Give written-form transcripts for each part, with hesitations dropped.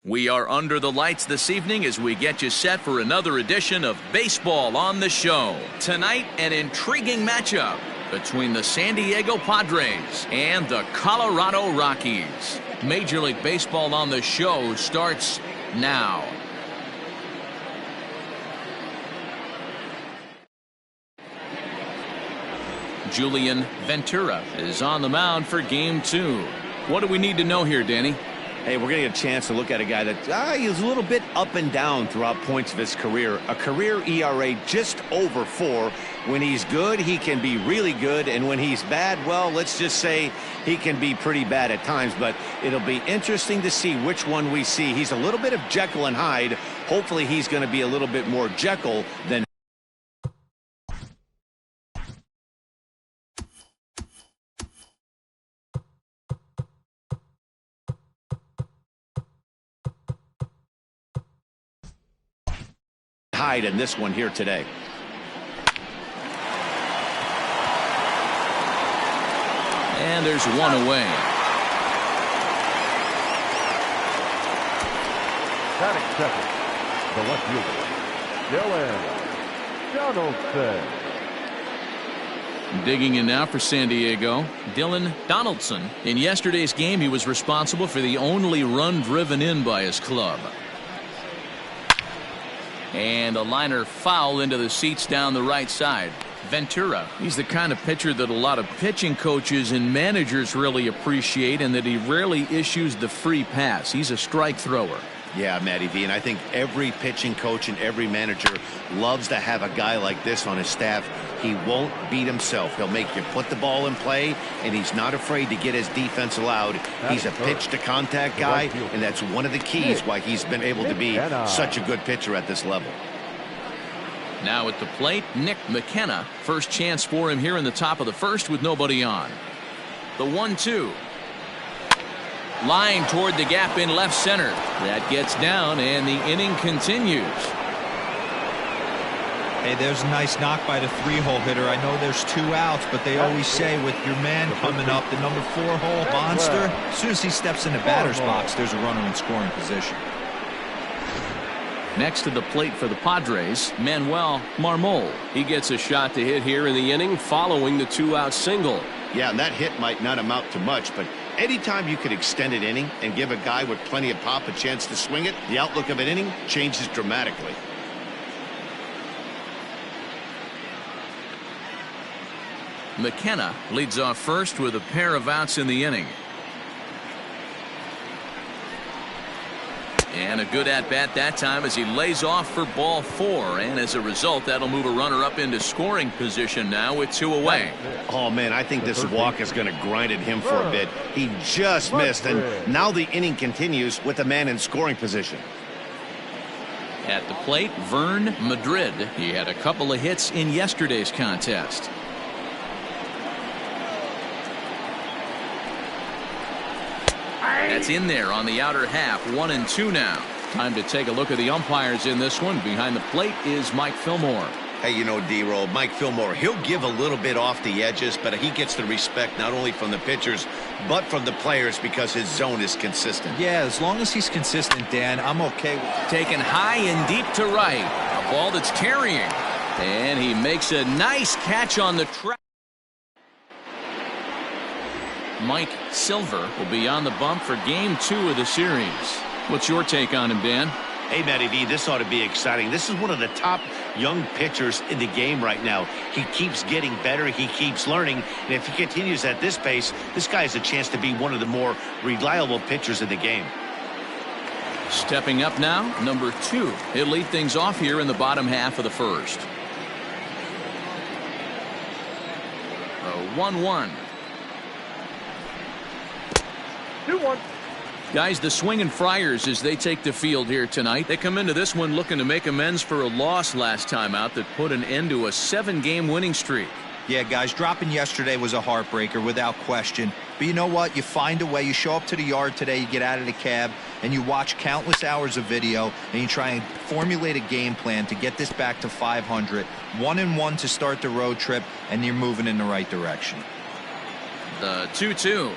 We are under the lights this evening as we get you set for another edition of Baseball on the Show. Tonight, an intriguing matchup between the San Diego Padres and the Colorado Rockies. Major League Baseball on the Show starts now. Julian Ventura is on the mound for Game 2. What do we need to know here, Danny? Hey, we're going to get a chance to look at a guy that he's a little bit up and down throughout points of his career. A career ERA just over 4. When he's good, he can be really good. And when he's bad, well, let's just say he can be pretty bad at times. But it'll be interesting to see which one we see. He's a little bit of Jekyll and Hyde. Hopefully he's going to be a little bit more Jekyll than Hyde in this one here today. And there's one away. Batting second, the left fielder, Dylan Donaldson. Digging in now for San Diego, Dylan Donaldson. In yesterday's game, he was responsible for the only run driven in by his club. And a liner foul into the seats down the right side. Ventura, he's the kind of pitcher that a lot of pitching coaches and managers really appreciate, and that he rarely issues the free pass. He's a strike thrower. Yeah, Matty V, and I think every pitching coach and every manager loves to have a guy like this on his staff. He won't beat himself. He'll make you put the ball in play, and he's not afraid to get his defense allowed. He's a pitch-to-contact guy, and that's one of the keys why he's been able to be such a good pitcher at this level. Now at the plate, Nick McKenna. First chance for him here in the top of the first with nobody on. The 1-2. Line toward the gap in left center. That gets down, and the inning continues. Hey, there's a nice knock by the 3-hole hitter. I know there's 2 outs, but they always say with your man coming up, the number 4-hole monster, as soon as he steps in the batter's box, there's a runner in scoring position. Next to the plate for the Padres, Manuel Marmol. He gets a shot to hit here in the inning following the 2-out single. Yeah, and that hit might not amount to much, but anytime you could extend an inning and give a guy with plenty of pop a chance to swing it, the outlook of an inning changes dramatically. McKenna leads off first with a pair of outs in the inning. And a good at-bat that time as he lays off for ball 4. And as a result, that'll move a runner up into scoring position now with 2 away. Oh, man, I think this walk is going to grind at him for a bit. He just missed, and now the inning continues with a man in scoring position. At the plate, Vern Madrid. He had a couple of hits in yesterday's contest. That's in there on the outer half. 1-2 now. Time to take a look at the umpires in this one. Behind the plate is Mike Fillmore. Hey, you know, D-Roll, Mike Fillmore, he'll give a little bit off the edges, but he gets the respect not only from the pitchers, but from the players because his zone is consistent. Yeah, as long as he's consistent, Dan, I'm okay with it. Taken high and deep to right. A ball that's carrying. And he makes a nice catch on the track. Mike Silver will be on the bump for Game 2 of the series. What's your take on him, Dan? Hey, Matty V, this ought to be exciting. This is one of the top young pitchers in the game right now. He keeps getting better. He keeps learning. And if he continues at this pace, this guy has a chance to be one of the more reliable pitchers in the game. Stepping up now, number 2. He'll lead things off here in the bottom half of the first. 1-1. 2-1. Guys, the Swinging Friars as they take the field here tonight. They come into this one looking to make amends for a loss last time out that put an end to a 7-game winning streak. Yeah, guys, dropping yesterday was a heartbreaker without question. But you know what? You find a way. You show up to the yard today, you get out of the cab, and you watch countless hours of video, and you try and formulate a game plan to get this back to 500. 1-1 to start the road trip, and you're moving in the right direction. The 2-2.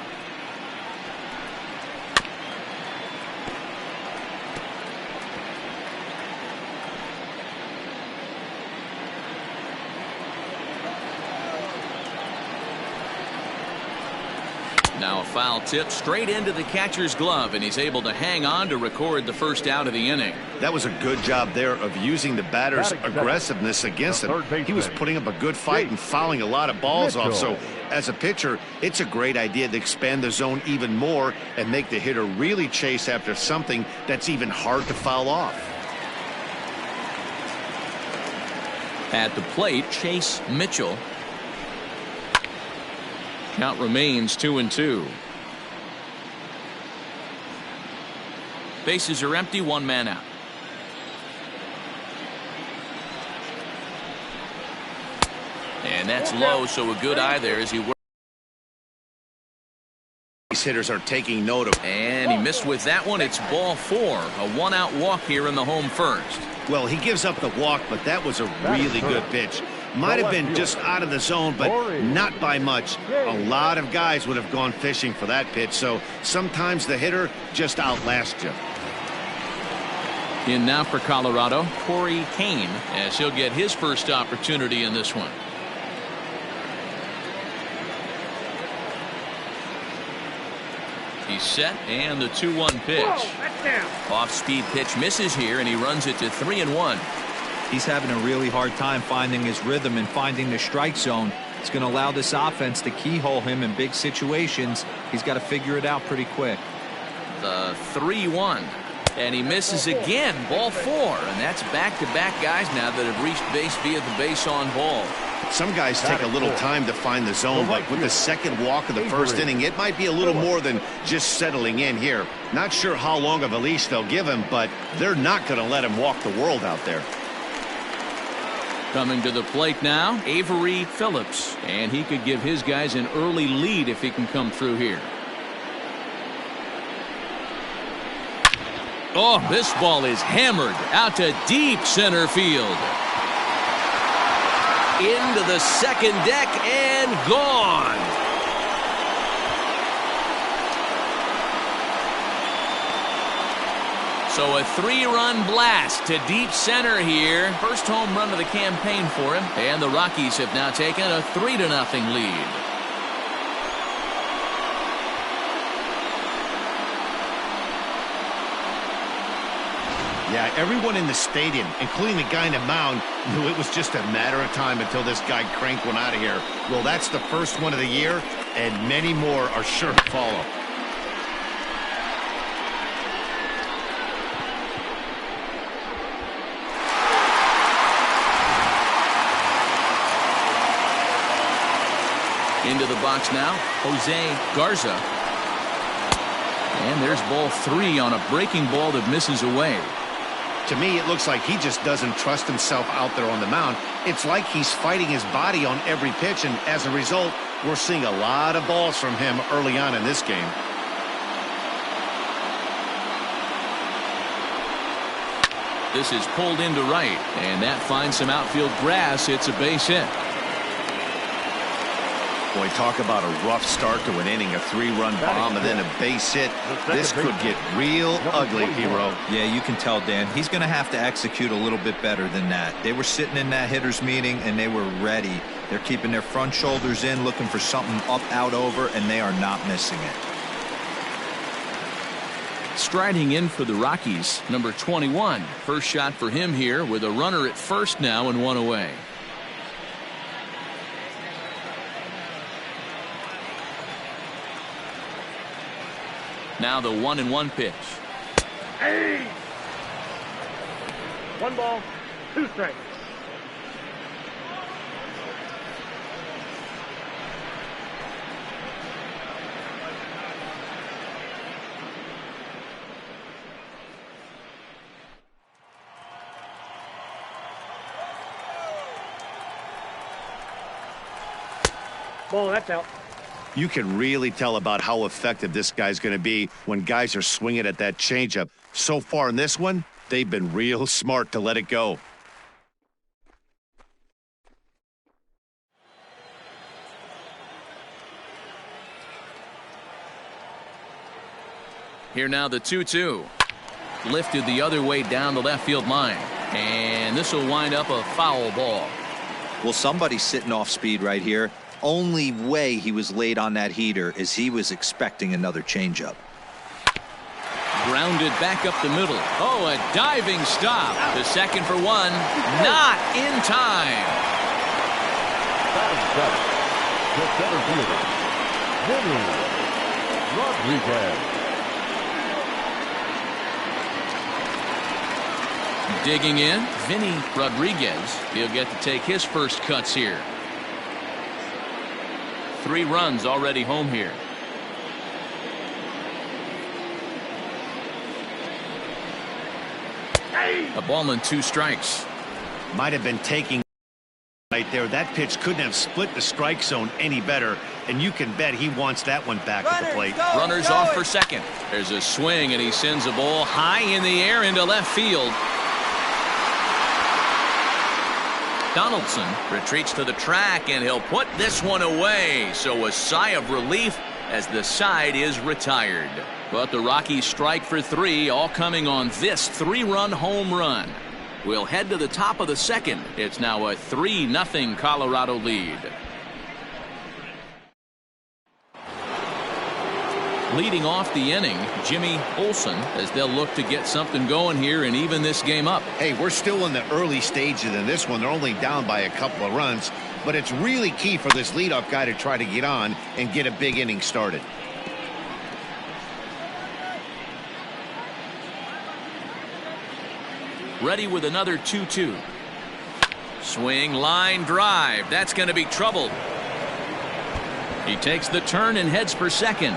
Now a foul tip straight into the catcher's glove, and he's able to hang on to record the first out of the inning. That was a good job there of using the batter's aggressiveness against him. He was putting up a good fight and fouling a lot of balls off. So as a pitcher, it's a great idea to expand the zone even more and make the hitter really chase after something that's even hard to foul off. At the plate, Chase Mitchell. Count remains 2-2. Bases are empty, one man out. And that's low, so a good eye there as he works. These hitters are taking note of. And he missed with that one. It's ball 4. A one-out walk here in the home first. Well, he gives up the walk, but that was a really good pitch. Might have been just out of the zone, but not by much. A lot of guys would have gone fishing for that pitch, so sometimes the hitter just outlasts you. In now for Colorado, Corey Kane, as he'll get his first opportunity in this one. He's set, and the 2-1 pitch. Off-speed pitch misses here, and he runs it to 3-1. He's having a really hard time finding his rhythm and finding the strike zone. It's going to allow this offense to keyhole him in big situations. He's got to figure it out pretty quick. The 3-1. And he misses again. Ball 4. And that's back-to-back guys now that have reached base via the base on ball. Some guys take a little time to find the zone, but with the second walk of the first inning, it might be a little more than just settling in here. Not sure how long of a leash they'll give him, but they're not going to let him walk the world out there. Coming to the plate now, Avery Phillips. And he could give his guys an early lead if he can come through here. Oh, this ball is hammered out to deep center field. Into the second deck and gone. So a 3-run blast to deep center here. First home run of the campaign for him. And the Rockies have now taken a 3-0 lead. Yeah, everyone in the stadium, including the guy in the mound, knew it was just a matter of time until this guy cranked one out of here. Well, that's the first one of the year, and many more are sure to follow. Into the box now, Jose Garza. And there's ball 3 on a breaking ball that misses away. To me, it looks like he just doesn't trust himself out there on the mound. It's like he's fighting his body on every pitch, and as a result, we're seeing a lot of balls from him early on in this game. This is pulled into right, and that finds some outfield grass. It's a base hit. Boy, talk about a rough start to an inning, a 3-run bomb and then a base hit. This could get real ugly, Hero. Yeah, you can tell, Dan. He's going to have to execute a little bit better than that. They were sitting in that hitters meeting, and they were ready. They're keeping their front shoulders in, looking for something up, out, over, and they are not missing it. Striding in for the Rockies, number 21. First shot for him here with a runner at first now and 1 away. Now the 1-1 pitch. Hey! 1 ball, 2 strikes. Ball, that's out. You can really tell about how effective this guy's going to be when guys are swinging at that changeup. So far in this one, they've been real smart to let it go. Here now the 2-2. Lifted the other way down the left field line. And this will wind up a foul ball. Well, somebody's sitting off speed right here. only way he was late on that heater is he was expecting another changeup. Grounded back up the middle. Oh, a diving stop. The second for one. Not in time. The center fielder, Vinny Rodriguez. Digging in, Vinny Rodriguez. He'll get to take his first cuts here. 3 runs already home here. A ball and 2 strikes. Might have been taking right there. That pitch couldn't have split the strike zone any better, and you can bet he wants that one back at the plate. Runners off for second. There's a swing, and he sends a ball high in the air into left field. Donaldson retreats to the track, and he'll put this one away. So a sigh of relief as the side is retired. But the Rockies strike for 3, all coming on this 3-run home run. We'll head to the top of the second. It's now a 3-0 Colorado lead. Leading off the inning, Jimmy Olsen, as they'll look to get something going here and even this game up. Hey, we're still in the early stages in this one. They're only down by a couple of runs, but it's really key for this leadoff guy to try to get on and get a big inning started. Ready with another 2-2. Swing, line drive. That's going to be trouble. He takes the turn and heads for second.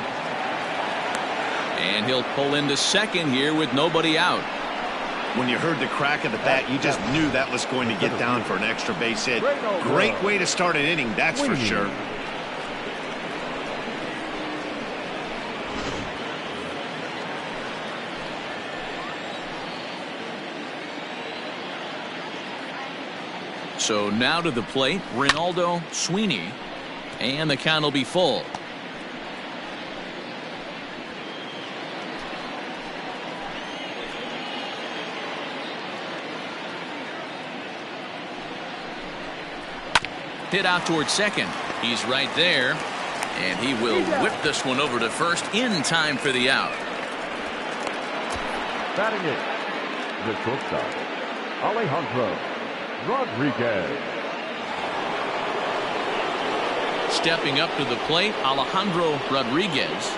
And he'll pull into second here with nobody out. When you heard the crack of the bat, you just knew that was going to get down for an extra base hit. Great way to start an inning, that's for sure. So now to the plate, Ronaldo Sweeney, and the count will be full. Hit out towards second. He's right there, and he will whip this one over to first in time for the out. Batting it, the shortstop, Alejandro Rodriguez. Stepping up to the plate, Alejandro Rodriguez.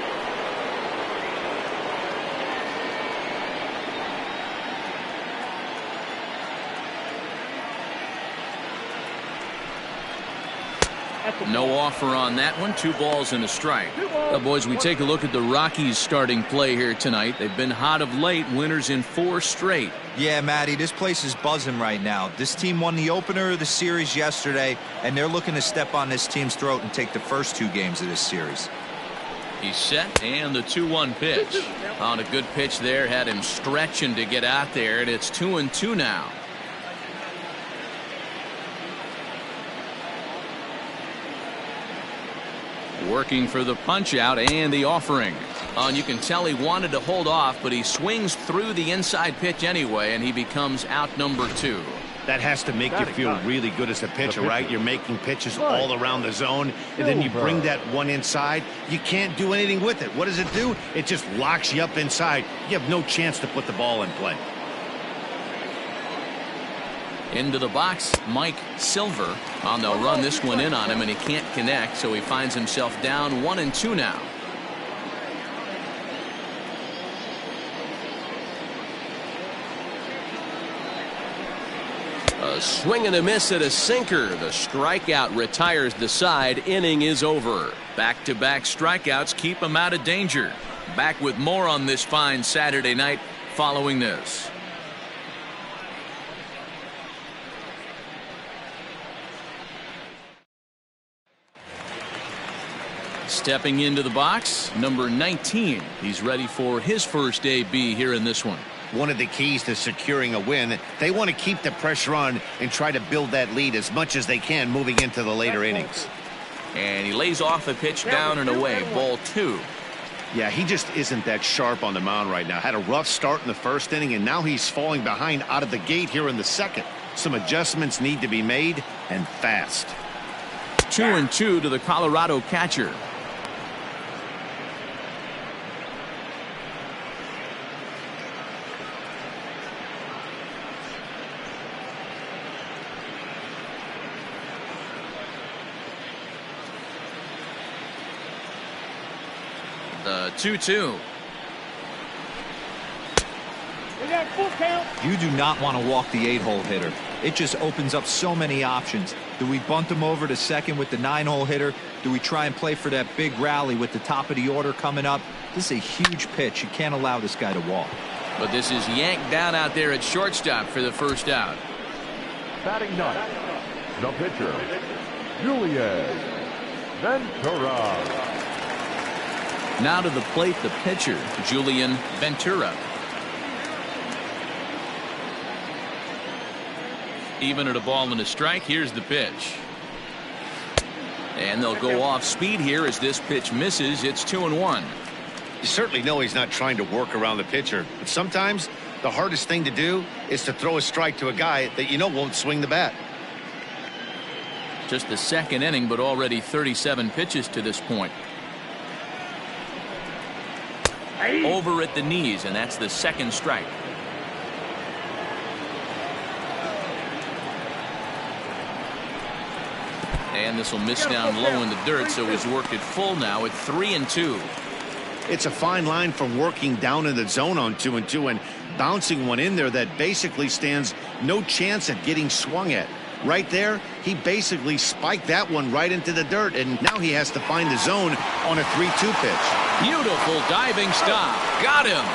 No offer on that one. 2 balls and a strike. Well, boys, we take a look at the Rockies starting play here tonight. They've been hot of late, winners in 4 straight. Yeah, Matty, this place is buzzing right now. This team won the opener of the series yesterday, and they're looking to step on this team's throat and take the first 2 games of this series. He's set, and the 2-1 pitch. On a good pitch there, had him stretching to get out there, and it's 2-2 now. Working for the punch out and the offering. And you can tell he wanted to hold off, but he swings through the inside pitch anyway, and he becomes out number 2. That has to make you feel really good as a pitcher, right? You're making pitches all around the zone, and then you bring that one inside. You can't do anything with it. What does it do? It just locks you up inside. You have no chance to put the ball in play. Into the box, Mike Silver. They'll run this one in on him, and he can't connect, so he finds himself down 1-2 now. A swing and a miss at a sinker. The strikeout retires the side. Inning is over. Back-to-back strikeouts keep him out of danger. Back with more on this fine Saturday night following this. Stepping into the box, number 19. He's ready for his first AB here in this one. One of the keys to securing a win, they want to keep the pressure on and try to build that lead as much as they can moving into the later innings. And he lays off a pitch down and away. Ball 2. Yeah, he just isn't that sharp on the mound right now. Had a rough start in the first inning, and now he's falling behind out of the gate here in the second. Some adjustments need to be made, and fast. 2-2 to the Colorado catcher. The 2-2. We got full count. You do not want to walk the 8-hole hitter. It just opens up so many options. Do we bunt him over to second with the 9-hole hitter? Do we try and play for that big rally with the top of the order coming up? This is a huge pitch. You can't allow this guy to walk. But this is yanked down out there at shortstop for the first out. Batting ninth, the pitcher, Julian Ventura. Now to the plate, the pitcher, Julian Ventura. Even at a ball and a strike, here's the pitch. And they'll go off speed here as this pitch misses. It's 2-1. You certainly know he's not trying to work around the pitcher, but sometimes the hardest thing to do is to throw a strike to a guy that you know won't swing the bat. Just the second inning, but already 37 pitches to this point. Over at the knees, and that's the second strike. And this will miss down low in the dirt, so he's worked it full now at 3-2. It's a fine line from working down in the zone on 2-2 and bouncing one in there that basically stands no chance at getting swung at. Right there, he basically spiked that one right into the dirt, and now he has to find the zone on a 3-2 pitch. Beautiful diving stop. Got him.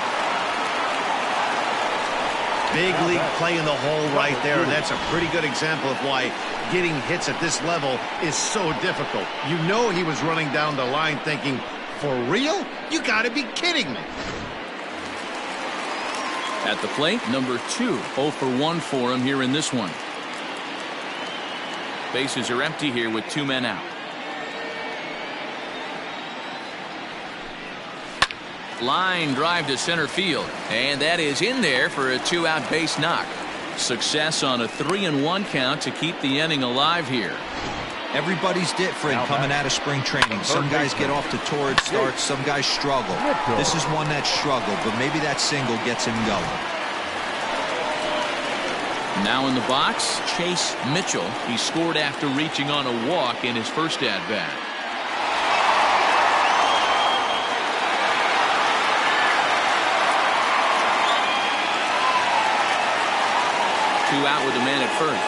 Big league play in the hole right there, and that's a pretty good example of why getting hits at this level is so difficult. You know he was running down the line thinking, for real? You got to be kidding me. At the plate, number 2, 0 for 1 for him here in this one. Bases are empty here with 2 men out. Line drive to center field, and that is in there for a 2-out base knock. Success on a 3-1 count to keep the inning alive here. Everybody's different coming out of spring training. Some guys get off to torrid starts. Some guys struggle. This is one that struggled, but maybe that single gets him going. Now in the box, Chase Mitchell. He scored after reaching on a walk in his first at-bat. Out with the man at first.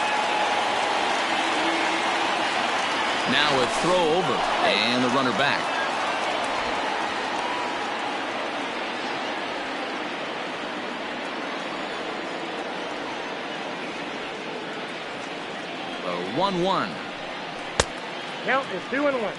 Now a throw over and the runner back. The 1-1. Count is 2-1.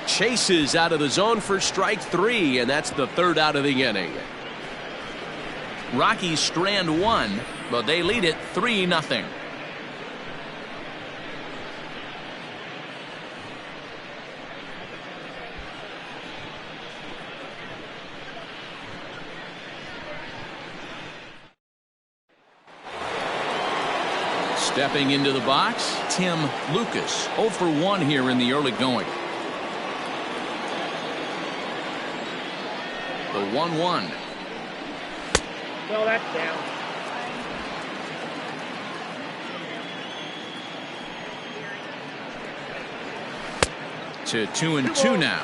Chases out of the zone for strike 3, and that's the 3rd out of the inning. Rockies strand 1, but they lead it 3-0. Stepping into the box, Tim Lucas, 0 for 1 here in the early going. The 1-1. Well, that's down. To 2-2 now.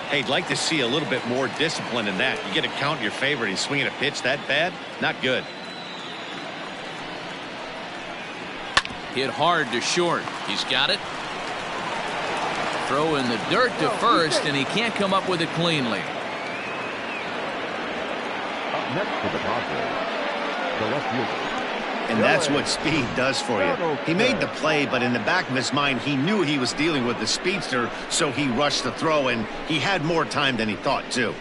Hey, I'd like to see a little bit more discipline in that. You get a count in your favor and he's swinging a pitch that bad? Not good. Hit hard to short. He's got it. Throw in the dirt to first, and he can't come up with it cleanly. Up next to the Padres, the left fielder. And that's what speed does for you. He made the play, but in the back of his mind, he knew he was dealing with the speedster, so he rushed the throw, and he had more time than he thought, too.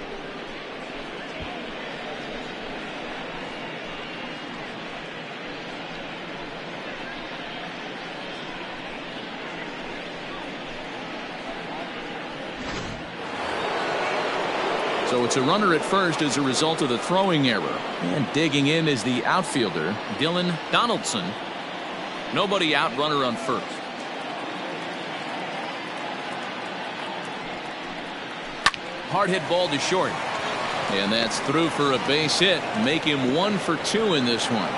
So it's a runner at first as a result of the throwing error. And digging in is the outfielder, Dylan Donaldson. Nobody out, runner on first. Hard hit ball to short. And that's through for a base hit. Make him 1 for 2 in this one.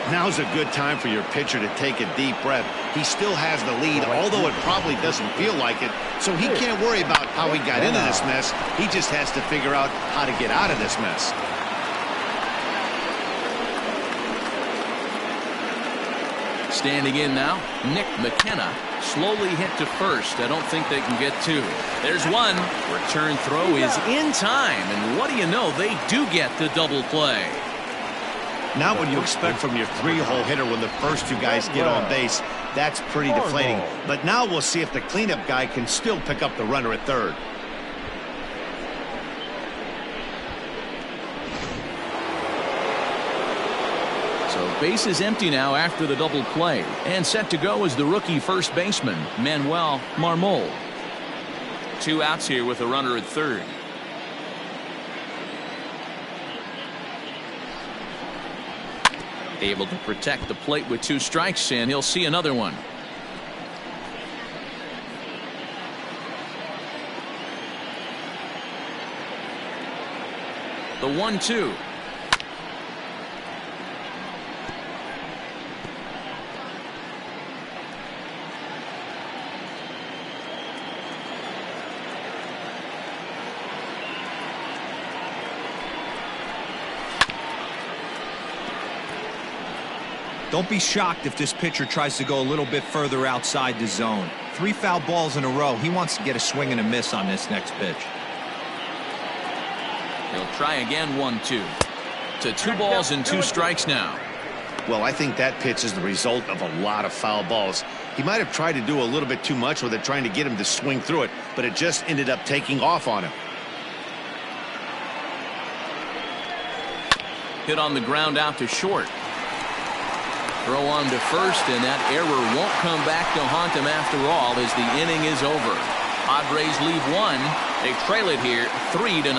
Now's a good time for your pitcher to take a deep breath. He still has the lead, although it probably doesn't feel like it. So he can't worry about how he got into this mess. He just has to figure out how to get out of this mess. Standing in now, Nick McKenna. Slowly hit to first. I don't think they can get 2. There's 1. Return throw is in time. And what do you know? They do get the double play. Not what you expect from your 3-hole hitter when the first 2 guys get on base. That's pretty deflating. But now we'll see if the cleanup guy can still pick up the runner at third. So base is empty now after the double play. And set to go is the rookie first baseman, Manuel Marmol. 2 outs here with a runner at third. Able to protect the plate with 2 strikes, and he'll see another one. The 1-2. Don't be shocked if this pitcher tries to go a little bit further outside the zone. 3 foul balls in a row. He wants to get a swing and a miss on this next pitch. He'll try again. 1-2. To 2 balls and 2 strikes now. Well, I think that pitch is the result of a lot of foul balls. He might have tried to do a little bit too much with it, trying to get him to swing through it, but it just ended up taking off on him. Hit on the ground out to short. Throw on to first, and that error won't come back to haunt him after all as the inning is over. Padres leave 1. They trail it here 3-0.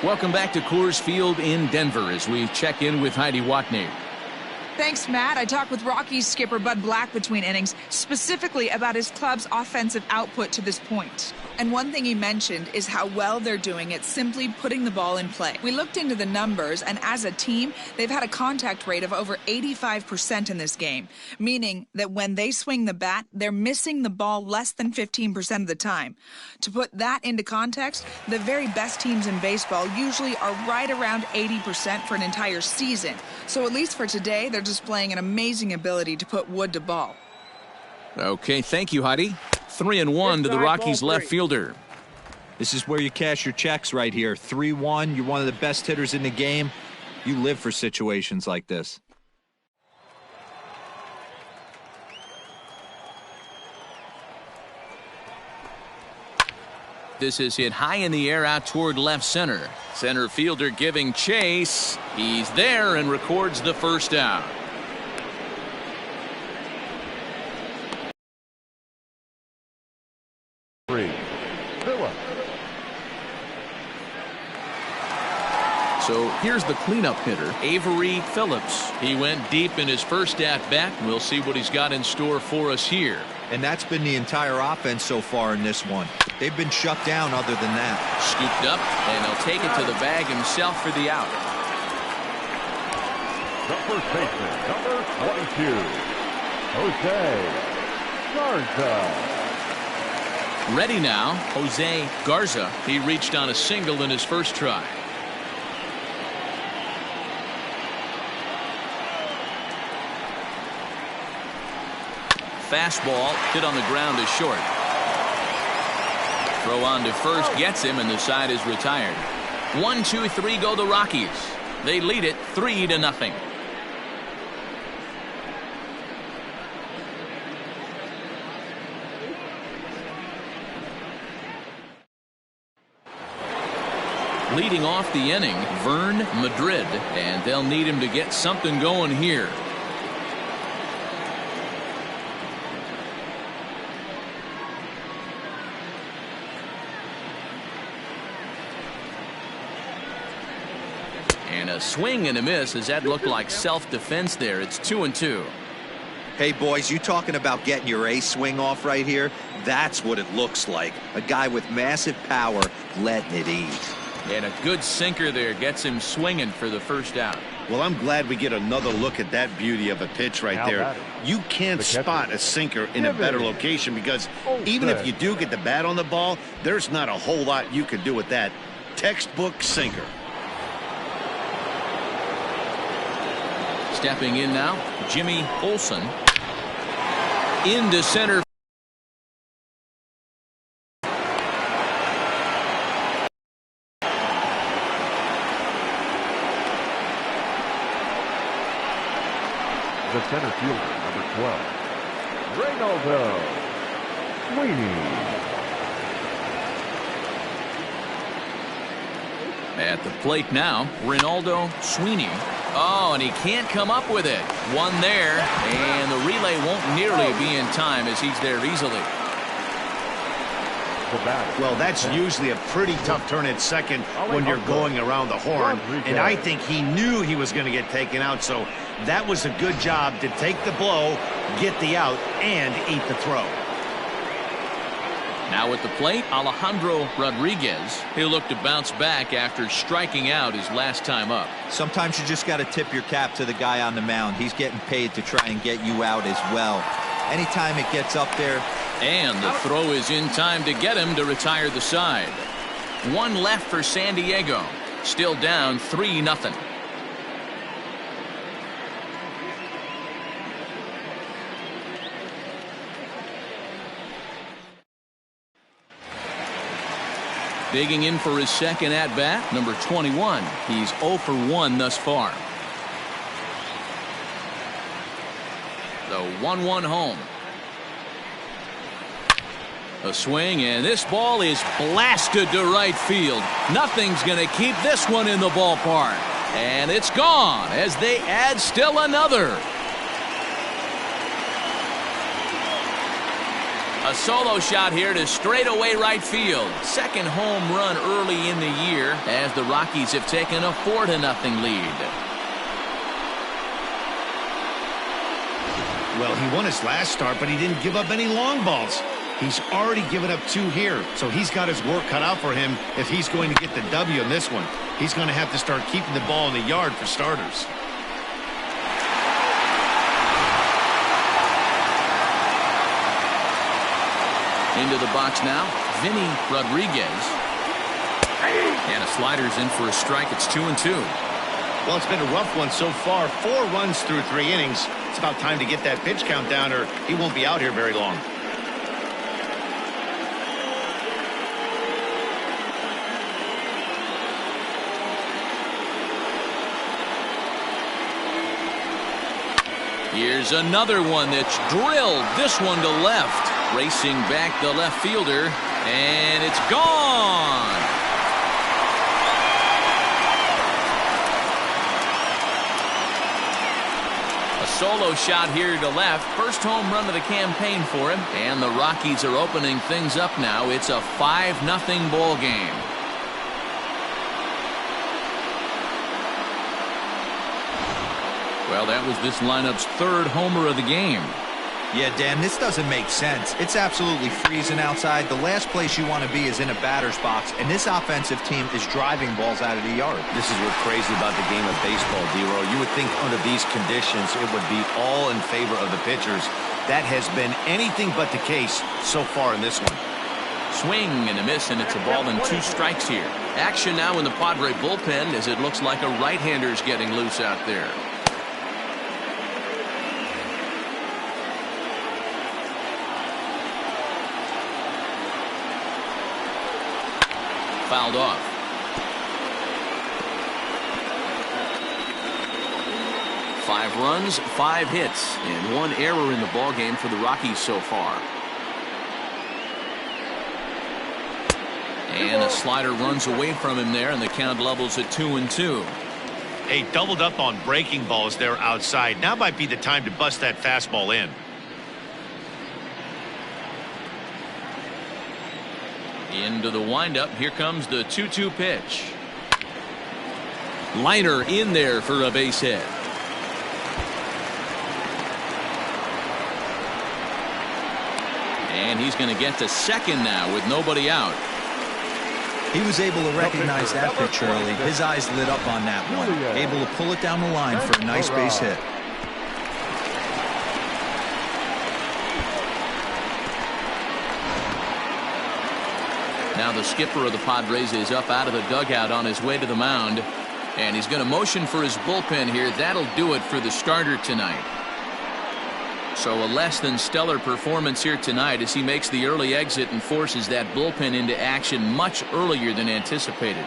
Welcome back to Coors Field in Denver as we check in with Heidi Watney. Thanks, Matt. I talked with Rockies skipper Bud Black between innings, specifically about his club's offensive output to this point. And one thing he mentioned is how well they're doing at simply putting the ball in play. We looked into the numbers, and as a team, they've had a contact rate of over 85% in this game, meaning that when they swing the bat, they're missing the ball less than 15% of the time. To put that into context, the very best teams in baseball usually are right around 80% for an entire season. So at least for today, they're displaying an amazing ability to put wood to ball. Okay, thank you, Heidi. 3-1 to the Rockies left fielder. This is where you cash your checks right here. 3-1. You're one of the best hitters in the game. You live for situations like this. This is hit high in the air out toward left center. Center fielder giving chase. He's there and records the first out. So here's the cleanup hitter, Avery Phillips. He went deep in his first at-bat. We'll see what he's got in store for us here. And that's been the entire offense so far in this one. They've been shut down other than that. Scooped up, and he'll take it to the bag himself for the out. The first baseman, number 22, Jose Garza. Ready now, Jose Garza. He reached on a single in his first try. Fastball hit on the ground is short. Throw on to first gets him, and the side is retired. 1-2-3 go the Rockies. They lead it 3-0. Leading off the inning, Vern Madrid, and they'll need him to get something going here. And a swing and a miss, as that looked like self-defense there. It's 2-2. Hey, boys, you talking about getting your ace swing off right here? That's what it looks like. A guy with massive power letting it eat. And a good sinker there gets him swinging for the first out. Well, I'm glad we get another look at that beauty of a pitch right there. You can't spot a sinker in a better location because even if you do get the bat on the ball, there's not a whole lot you can do with that. Textbook sinker. Stepping in now, Jimmy Olsen. Into center. The center fielder, number 12, Reynaldo Sweeney. At the plate now, Reynaldo Sweeney. Oh, and he can't come up with it. One there, and the relay won't nearly be in time as he's there easily. Well, that's usually a pretty tough turn at second when you're going around the horn. And I think he knew he was going to get taken out, so that was a good job to take the blow, get the out, and eat the throw. Now at the plate, Alejandro Rodriguez. He'll look to bounce back after striking out his last time up. Sometimes you just got to tip your cap to the guy on the mound. He's getting paid to try and get you out as well. Anytime it gets up there. And the throw is in time to get him to retire the side. One left for San Diego. Still down 3-0. Digging in for his second at-bat, number 21. He's 0 for 1 thus far. The 1-1 home. A swing, and this ball is blasted to right field. Nothing's going to keep this one in the ballpark. And it's gone as they add still another. A solo shot here to straightaway right field. Second home run early in the year as the Rockies have taken a 4-0 lead. Well, he won his last start, but he didn't give up any long balls. He's already given up 2 here, so he's got his work cut out for him if he's going to get the W in this one. He's going to have to start keeping the ball in the yard for starters. Into the box now, Vinny Rodriguez. And a slider's in for a strike. It's 2-2. Well, it's been a rough one so far. 4 runs through 3 innings. It's about time to get that pitch count down or he won't be out here very long. Here's another one that's drilled. This one to left. Racing back the left fielder. And it's gone. A solo shot here to left. First home run of the campaign for him. And the Rockies are opening things up now. It's a 5-0 ball game. Well, that was this lineup's 3rd homer of the game. Yeah, Dan, this doesn't make sense. It's absolutely freezing outside. The last place you want to be is in a batter's box, and this offensive team is driving balls out of the yard. This is what's crazy about the game of baseball, D-Row. You would think under these conditions it would be all in favor of the pitchers. That has been anything but the case so far in this one. Swing and a miss, and it's a ball and 2 strikes here. Action now in the Padre bullpen as it looks like a right-hander's getting loose out there. fouled off. Five runs, 5 hits, and 1 error in the ballgame for the Rockies so far. And a slider runs away from him there, and the count levels at 2-2. Hey, doubled up on breaking balls there outside. Now might be the time to bust that fastball in. Into the windup. Here comes the 2-2 pitch. Liner in there for a base hit. And he's going to get to second now with nobody out. He was able to recognize that pitch early. His eyes lit up on that one. Able to pull it down the line for a nice base hit. Now the skipper of the Padres is up out of the dugout on his way to the mound. And he's going to motion for his bullpen here. That'll do it for the starter tonight. So a less than stellar performance here tonight as he makes the early exit and forces that bullpen into action much earlier than anticipated.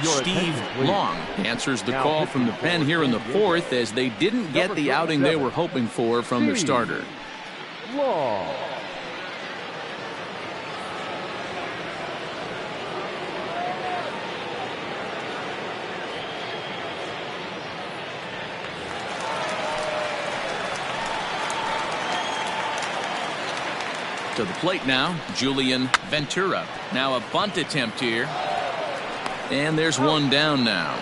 Steve Long answers the call from the pen here in the 4th as they didn't get the outing they were hoping for from their starter. Long. To the plate now, Julian Ventura. Now a bunt attempt here. And there's one down now.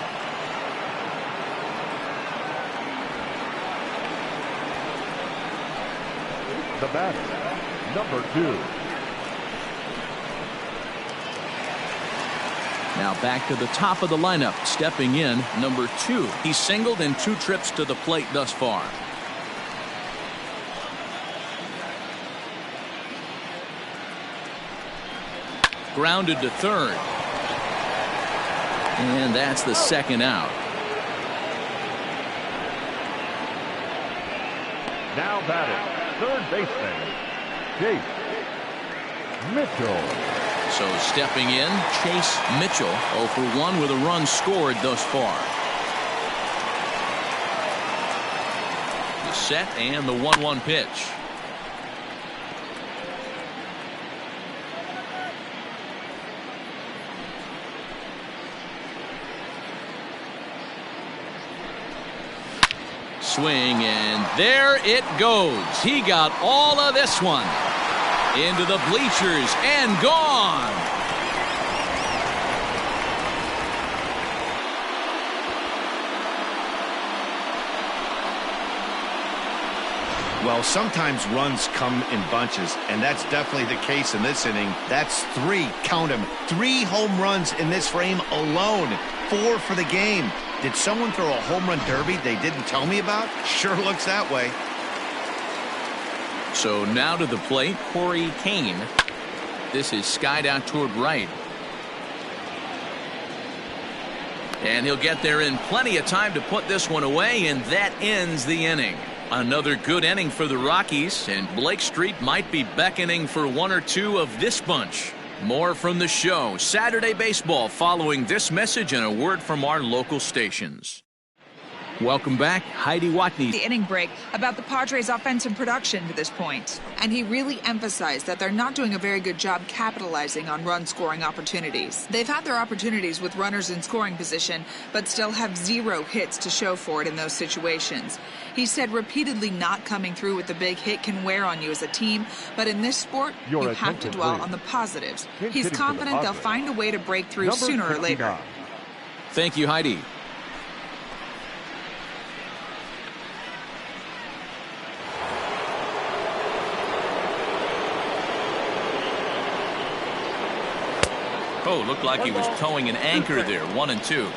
The batter, number 2. Now back to the top of the lineup. Stepping in, number 2. He's singled in 2 trips to the plate thus far. Grounded to third. And that's the second out. Now batting, third baseman, Chase Mitchell. So stepping in, Chase Mitchell, 0 for 1 with a run scored thus far. The set and the 1-1 pitch. Swing, and there it goes. He got all of this one. Into the bleachers and gone. Well, sometimes runs come in bunches, and that's definitely the case in this inning. That's 3, count them, 3 home runs in this frame alone. 4 for the game. Did someone throw a home run derby they didn't tell me about? Sure looks that way. So now to the plate, Corey Kane. This is skied out toward right. And he'll get there in plenty of time to put this one away, and that ends the inning. Another good inning for the Rockies, and Blake Street might be beckoning for 1 or 2 of this bunch. More from the show, Saturday Baseball, following this message and a word from our local stations. Welcome back, Heidi Watney. The inning break about the Padres' offensive production to this point. And he really emphasized that they're not doing a very good job capitalizing on run-scoring opportunities. They've had their opportunities with runners in scoring position, but still have 0 hits to show for it in those situations. He said repeatedly not coming through with the big hit can wear on you as a team, but in this sport, you have to dwell on the positives. He's confident they'll find a way to break through sooner or later. Thank you, Heidi. Oh, looked like he was towing an anchor there. 1-2.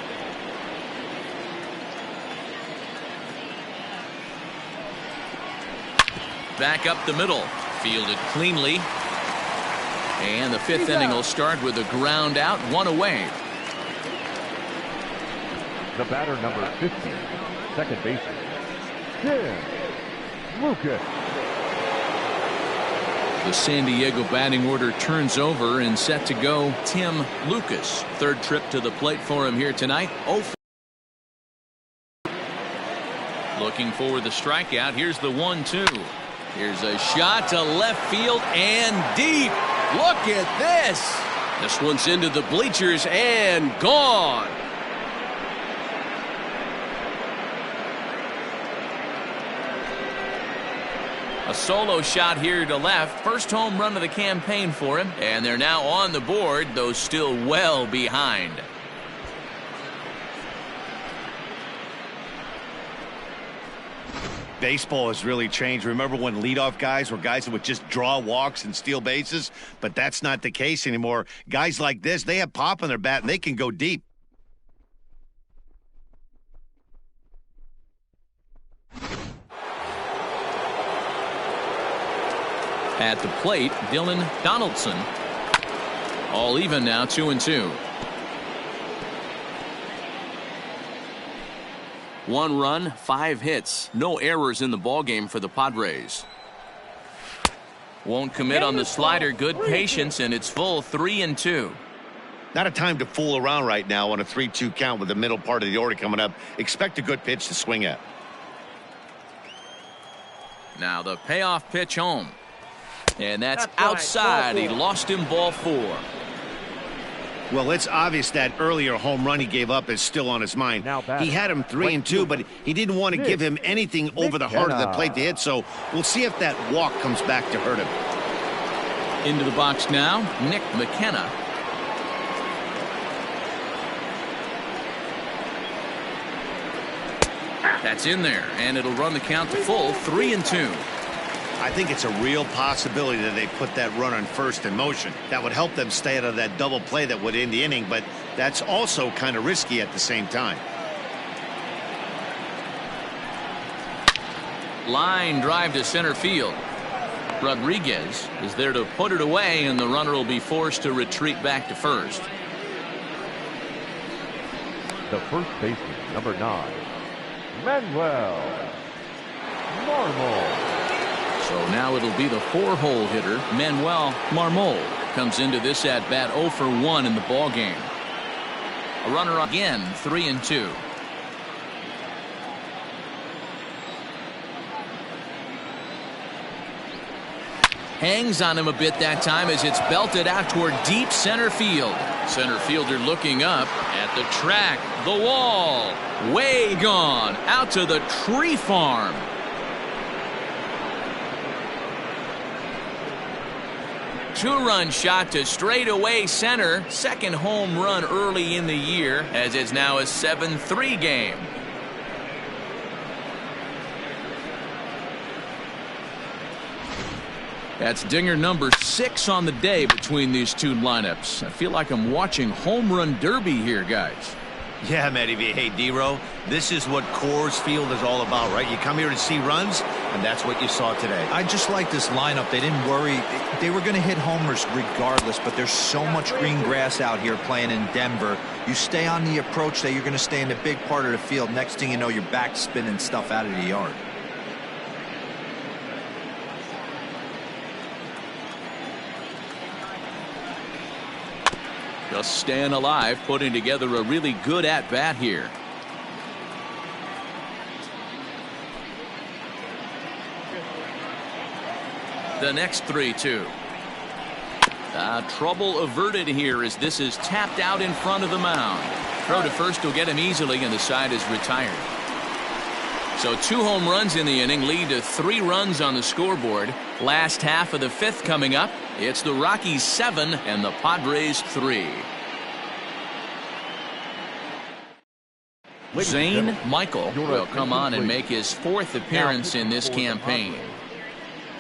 Back up the middle. Fielded cleanly. And the 5th inning will start with a ground out, 1 away. The batter, number 50, second baseman, Tim Lucas. The San Diego batting order turns over and set to go Tim Lucas. Third trip to the plate for him here tonight. Looking for the strikeout. Here's the 1-2. Here's a shot to left field and deep. Look at this. This one's into the bleachers and gone. A solo shot here to left. First home run of the campaign for him. And they're now on the board, though still well behind. Baseball has really changed. Remember when leadoff guys were guys that would just draw walks and steal bases? But that's not the case anymore. Guys like this, they have pop on their bat and they can go deep. At the plate, Dylan Donaldson. All even now, 2-2. 1 run, 5 hits. No errors in the ballgame for the Padres. Won't commit on the slider. Good patience, and it's full 3-2. Not a time to fool around right now on a 3-2 count with the middle part of the order coming up. Expect a good pitch to swing at. Now the payoff pitch home. And that's That's right. outside. Ball He four. lost him, ball 4. Well, it's obvious that earlier home run he gave up is still on his mind. Now batting, He had him 3-2, but he didn't want to give him anything over the heart of the plate to hit, so we'll see if that walk comes back to hurt him. Into the box now, Nick McKenna. That's in there, and it'll run the count to full 3-2. I think it's a real possibility that they put that run on first in motion. That would help them stay out of that double play that would end the inning, but that's also kind of risky at the same time. Line drive to center field. Rodriguez is there to put it away, and the runner will be forced to retreat back to first. The first baseman, number 9, Manuel Marmol. So now it'll be the 4-hole hitter, Manuel Marmol. Comes into this at bat 0 for 1 in the ball game. A runner again, 3-2. Hangs on him a bit that time as it's belted out toward deep center field. Center fielder looking up at the track, the wall, way gone, out to the tree farm. Two-run shot to straightaway center. Second home run early in the year, as it's now a 7-3 game. That's dinger number 6 on the day between these two lineups. I feel like I'm watching home run derby here, guys. Yeah, Matty V. Hey, D-Row, this is what Coors Field is all about, right? You come here to see runs, and that's what you saw today. I just like this lineup. They didn't worry. They were going to hit homers regardless, but there's so much green grass out here playing in Denver. You stay on the approach that you're going to stay in the big part of the field. Next thing you know, you're back spinning stuff out of the yard. Just staying alive, putting together a really good at-bat here. The next 3-2. Trouble averted here as this is tapped out in front of the mound. Throw to first will get him easily, and the side is retired. So 2 home runs in the inning lead to 3 runs on the scoreboard. Last half of the 5th coming up. It's the Rockies 7 and the Padres 3. Zane Michael will come on and make his 4th appearance in this campaign.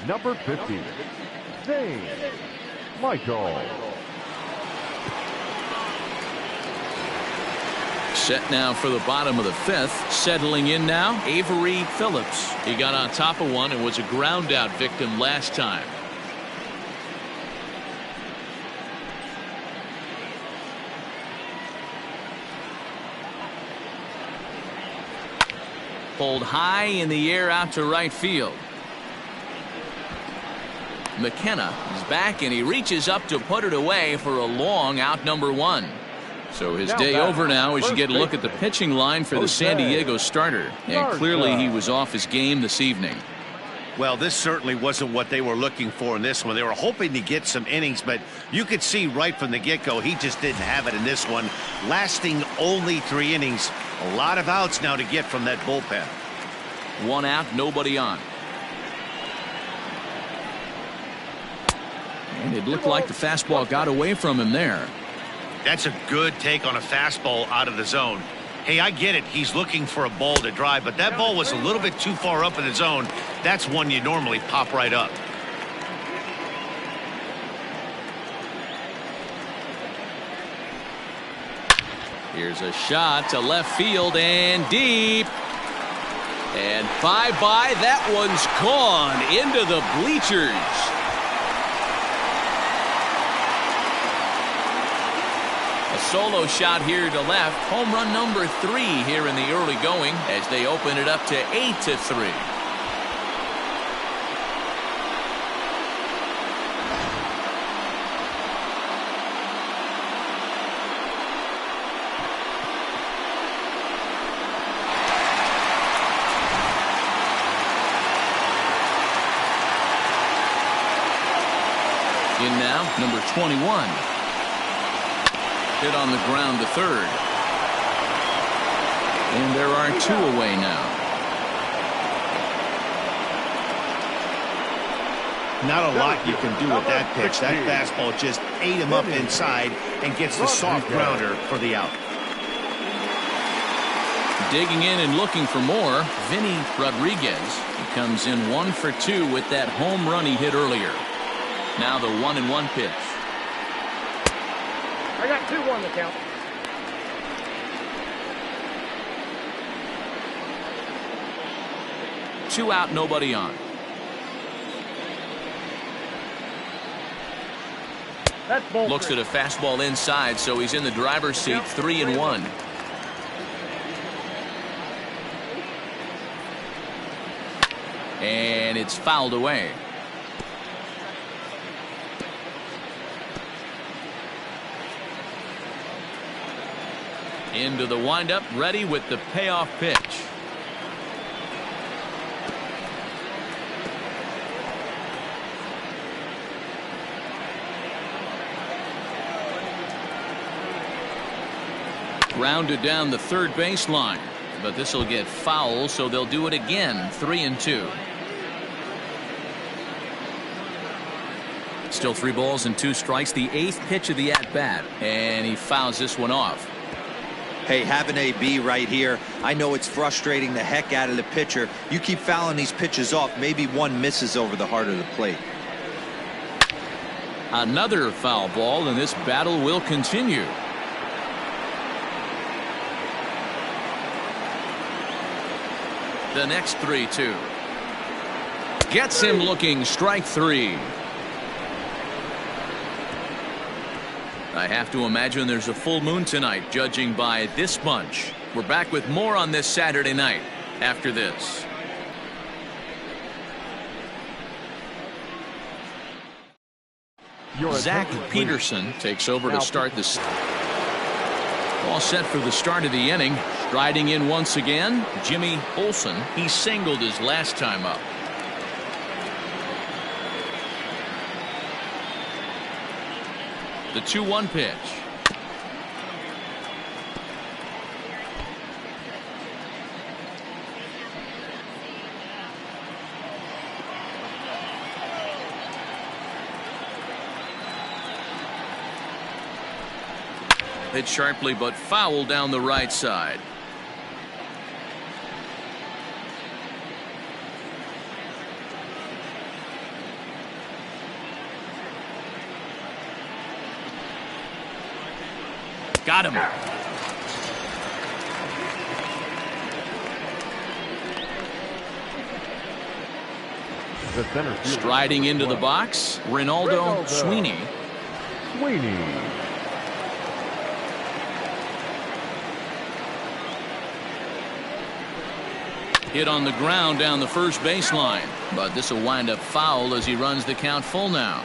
Number 50, Zane Michael. Set now for the bottom of the 5th. Settling in now, Avery Phillips. He got on top of one and was a ground out victim last time. Pulled high in the air out to right field. McKenna is back, and he reaches up to put it away for a long out number 1. So his day over now as you get a look at the pitching line for the San Diego starter. And clearly he was off his game this evening. Well, this certainly wasn't what they were looking for in this one. They were hoping to get some innings, but you could see right from the get-go he just didn't have it in this one, lasting only 3 innings. A lot of outs now to get from that bullpen. 1 out, nobody on. And it looked like the fastball got away from him there. That's a good take on a fastball out of the zone. Hey, I get it. He's looking for a ball to drive, but that ball was a little bit too far up in the zone. That's one you normally pop right up. Here's a shot to left field and deep. And bye-bye. That one's gone into the bleachers. A solo shot here to left. Home run number 3 here in the early going as they open it up to 8-3. In now, number 21. Hit on the ground to third. And there are 2 away now. Not a lot you can do with that pitch. That fastball just ate him up inside and gets the soft grounder for the out. Digging in and looking for more, Vinny Rodriguez. He comes in 1 for 2 with that home run he hit earlier. Now the 1-1 pitch. I got 2-1 to count. Two out, nobody on. That's ball Looks at a fastball inside, so he's in the driver's seat. 3-1. And it's fouled away. Into the windup, ready with the payoff pitch. Rounded down the third baseline, but this will get foul, so they'll do it again. 3-2. Still 3 balls and 2 strikes. The 8th pitch of the at-bat, and he fouls this one off. Hey, have an AB right here. I know it's frustrating the heck out of the pitcher. You keep fouling these pitches off, maybe one misses over the heart of the plate. Another foul ball, and this battle will continue. The next 3-2. Gets him looking. Strike 3. I have to imagine there's a full moon tonight, judging by this bunch. We're back with more on this Saturday night after this. Zach Peterson takes over to start this. All set for the start of the inning. Striding in once again, Jimmy Olsen. He singled his last time up. The 2-1 pitch. Hit sharply but foul down the right side. Got him. Striding into the box, Ronaldo Sweeney. Hit on the ground down the first baseline. But this will wind up foul as he runs the count full now.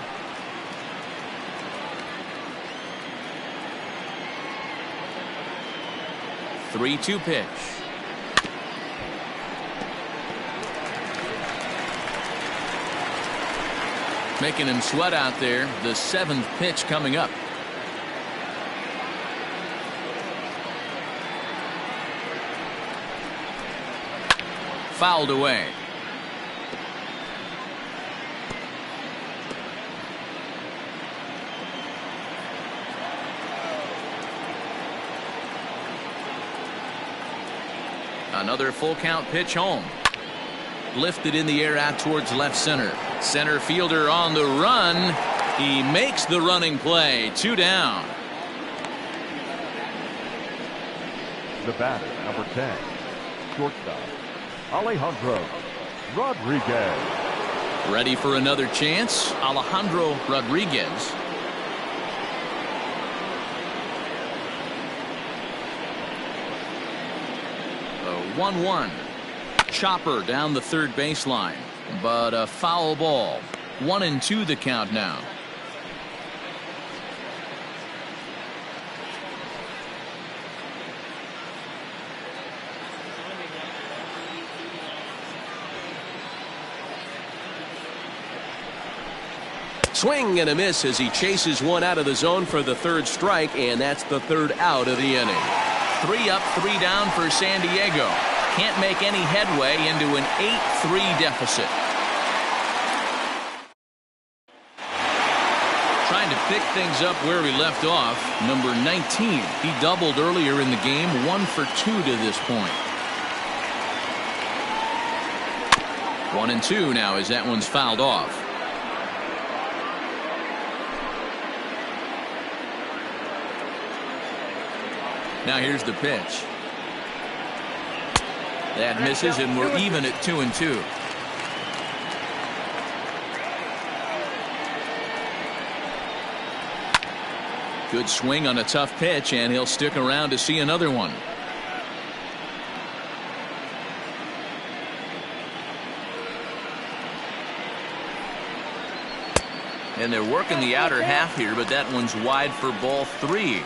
Three-two pitch. Making him sweat out there. The seventh pitch coming up. Fouled away. Another full count pitch home. Lifted in the air out towards left center. Center fielder on the run. He makes the running play. 2 down. The batter, number 10, shortstop, Alejandro Rodriguez. Ready for another chance. Alejandro Rodriguez. A 1-1. Chopper down the third baseline, but a foul ball. 1-2 the count now. Swing and a miss as he chases one out of the zone for the third strike, and that's the third out of the inning. 3 up, 3 down for San Diego. Can't make any headway into an 8-3 deficit. Trying to pick things up where he left off. Number 19. He doubled earlier in the game. 1 for 2 to this point. 1-2 now as that one's fouled off. Now here's the pitch. That misses, and we're even at 2-2. Good swing on a tough pitch, and he'll stick around to see another one. And they're working the outer half here, but that one's wide for ball 3.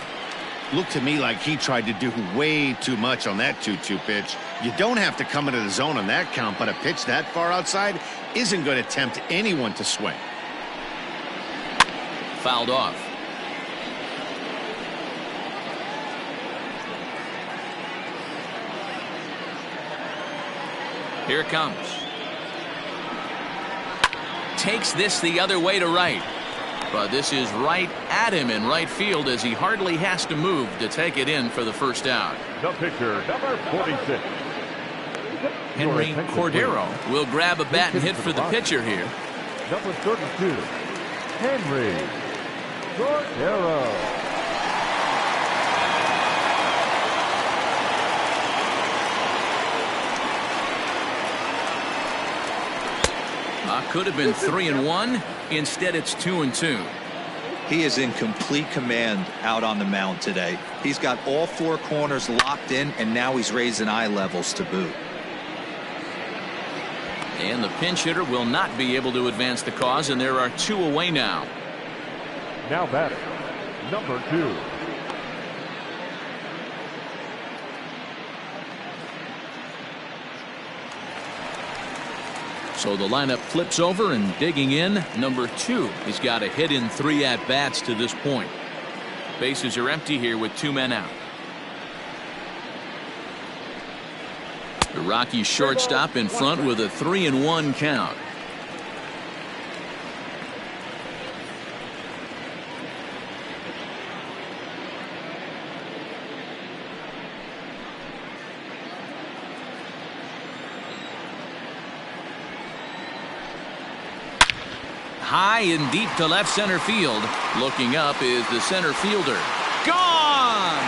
Looked to me like he tried to do way too much on that 2-2 pitch. You don't have to come into the zone on that count, but a pitch that far outside isn't going to tempt anyone to swing. Fouled off. Here it comes. Takes this the other way to right. But this is right at him in right field as he hardly has to move to take it in for the first out. The pitcher, number 46. Henry Cordero will grab a bat and hit for the pitcher here. Number 32, Henry Cordero. Could have been 3-1. Instead, it's 2-2. He is in complete command out on the mound today. He's got all 4 corners locked in, and now he's raising eye levels to boot. And the pinch hitter will not be able to advance the cause, and there are 2 away now. Now batting, number 2. So the lineup flips over, and digging in, number 2. He's got a hit in 3 at-bats to this point. Bases are empty here with 2 men out. The Rockies shortstop in front with a 3-1 count. High and deep to left center field. Looking up is the center fielder. Gone!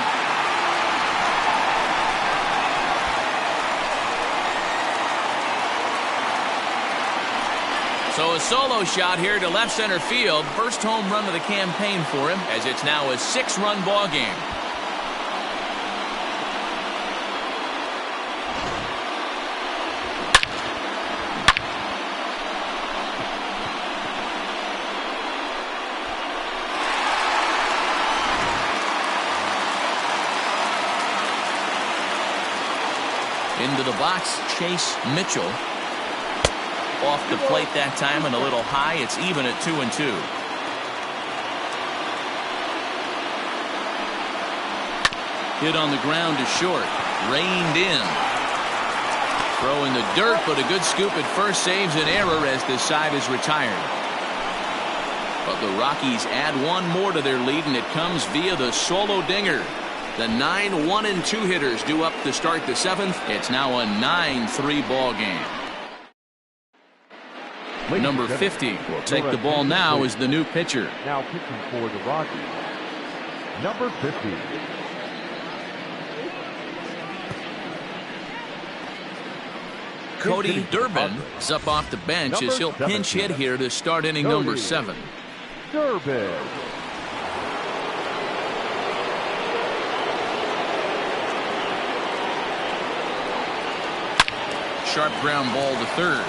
So a solo shot here to left center field. First home run of the campaign for him, as it's now a 6-run ball game. the box, Chase Mitchell. Off the plate that time and a little high. It's even at 2-2. Hit on the ground to short. Reined in. Throw in the dirt, but a good scoop at first saves an error as this side is retired. But the Rockies add one more to their lead, and it comes via the solo dinger. The 9 1-2 hitters due up to start the 7th. It's now a 9-3 ball game. Number 50 will take the ball now as the new pitcher. Now pitching for the Rockies, number 50. Cody Durbin is up off the bench as he'll pinch hit here to start inning number 7. Durbin. Sharp ground ball to third.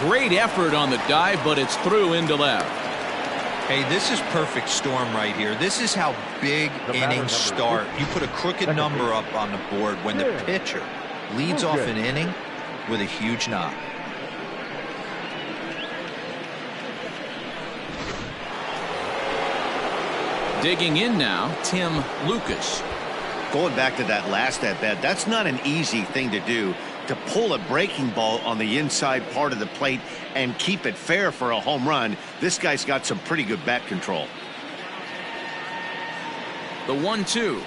Great effort on the dive, but it's through into left. Hey, this is perfect storm right here. This is how big innings start. You put a crooked number up on the board when the pitcher leads off an inning with a huge knock. Digging in now, Tim Lucas. Going back to that last at-bat, that's not an easy thing to do, to pull a breaking ball on the inside part of the plate and keep it fair for a home run. This guy's got some pretty good bat control. The 1-2.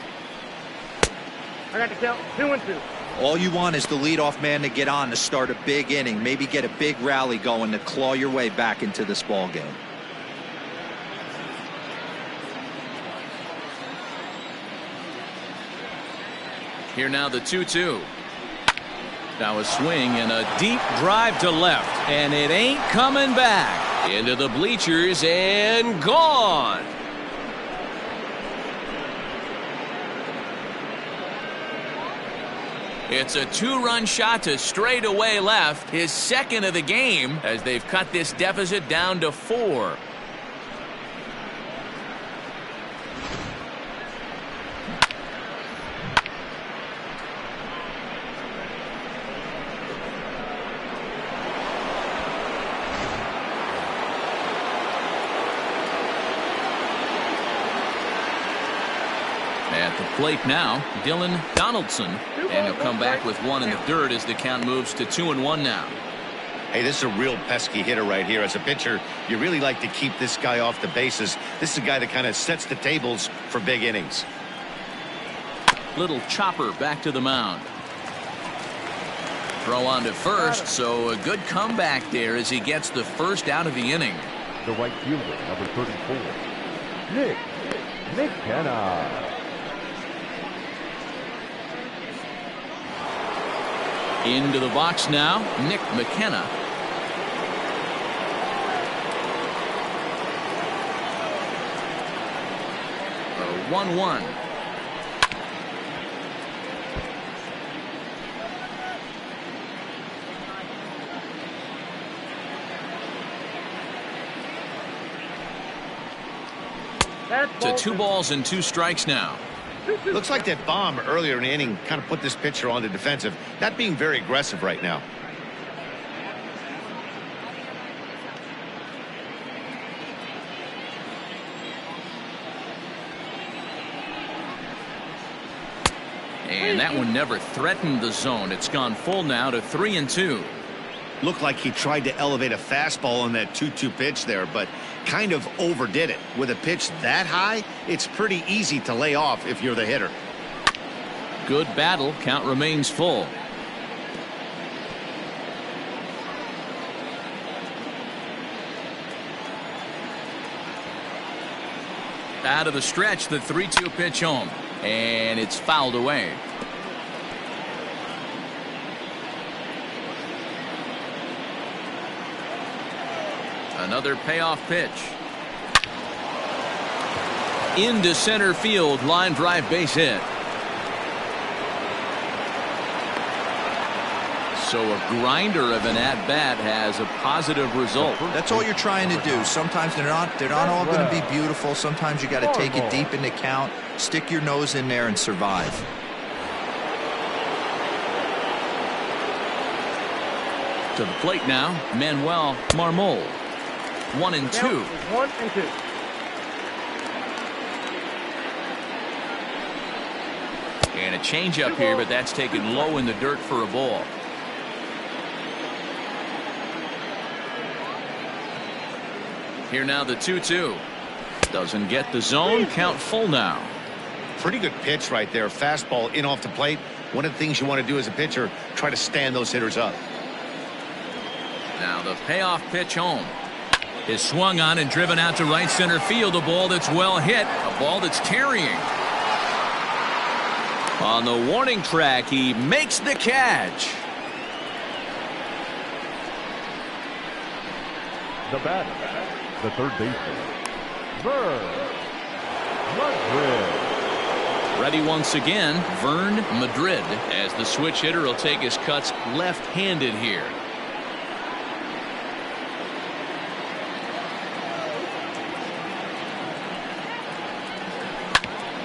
I got the count. 2-2. All you want is the leadoff man to get on to start a big inning, maybe get a big rally going to claw your way back into this ball game. Here now the 2-2. Now a swing and a deep drive to left, and it ain't coming back. Into the bleachers and gone. It's a 2-run shot to straightaway left, his second of the game, as they've cut this deficit down to 4. At the plate now, Dylan Donaldson, and he'll come back with one in the dirt as the count moves to 2-1 now. Hey, this is a real pesky hitter right here. As a pitcher, you really like to keep this guy off the bases. This is a guy that kind of sets the tables for big innings. Little chopper back to the mound. Throw on to first, so a good comeback there as he gets the first out of the inning. The right fielder, number 34, Nick McKenna. Into the box now, Nick McKenna. A 1-1. To 2 balls and 2 strikes now. Looks like that bomb earlier in the inning kind of put this pitcher on the defensive, not being very aggressive right now. And that one never threatened the zone. It's gone full now to 3-2. Looked like he tried to elevate a fastball on that 2-2 pitch there, but kind of overdid it. With a pitch that high, it's pretty easy to lay off if you're the hitter. Good battle. Count remains full. Out of the stretch, the 3-2 pitch home, and it's fouled away. Another payoff pitch. Into center field, line drive base hit. So a grinder of an at-bat has a positive result. That's all you're trying to do. Sometimes they're not all going to be beautiful. Sometimes you got to take it deep into count, stick your nose in there and survive. To the plate now, Manuel Marmol. 1-2. 1-2. And a changeup here, but that's taken low in the dirt for a ball. Here now the 2-2. Doesn't get the zone. Count full now. Pretty good pitch right there. Fastball in off the plate. One of the things you want to do as a pitcher, try to stand those hitters up. Now the payoff pitch home is swung on and driven out to right center field. A ball that's well hit. A ball that's carrying. On the warning track, he makes the catch. The batter, the third baseman, Vern Madrid. Ready once again, Vern Madrid, as the switch hitter will take his cuts left-handed here.